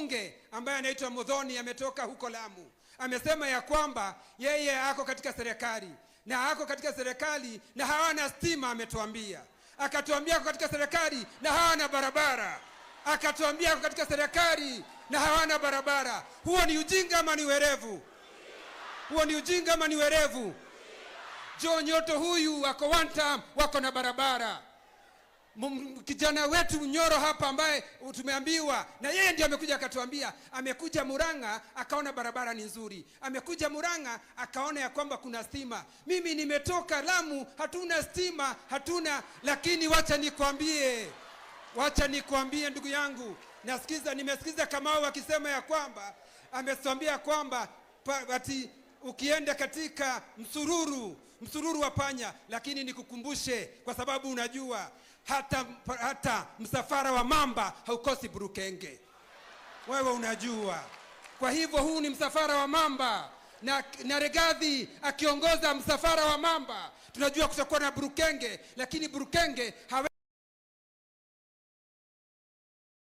mbunge ambaye anaitwa Muthoni ametoka huko Lamu. Amesema ya kwamba yeye ako katika serikali na hawana stima. Ametuambia, akatuambia katika serikali na hawana barabara, akatuambia katika serikali na hawana barabara. Huo ni ujinga ama ni werevu? Huo ni ujinga ama ni werevu? Joe Nyoto huyu wako one term, wako na barabara. Kijana wetu Nyoro hapa ambaye tumeambiwa, na yeye ndiye amekuja akatuambia, amekuja Murang'a akaona barabara ni nzuri, amekuja Murang'a akaona ya kwamba kuna stima. Mimi nimetoka Lamu, hatuna stima, hatuna. Lakini wacha nikwambie ndugu yangu, nimesikiza Kamau akisema ya kwamba, ametuambia kwamba ati ukienda katika msururu wa panya. Lakini nikukumbushe, kwa sababu unajua hata msafara wa mamba haukosi burukenge. Wewe unajua. Kwa hivyo huu ni msafara wa mamba, na Rigathi akiongoza msafara wa mamba. Tunajua kutakuwa na burukenge, lakini burukenge